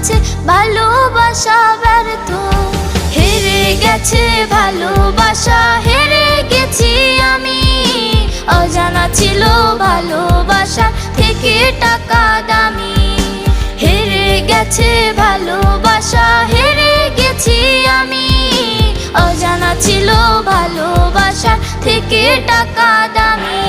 গেছে ভালোবাসা ব্যর্থ, হেরে গেছে ভালোবাসা, হেরে গেছি আমি। অজানা ছিল ভালোবাসা থেকে টাকা দামি, হেরে গেছে ভালোবাসা, হেরে গেছি আমি। অজানা ছিল ভালোবাসা থেকে টাকা দামি।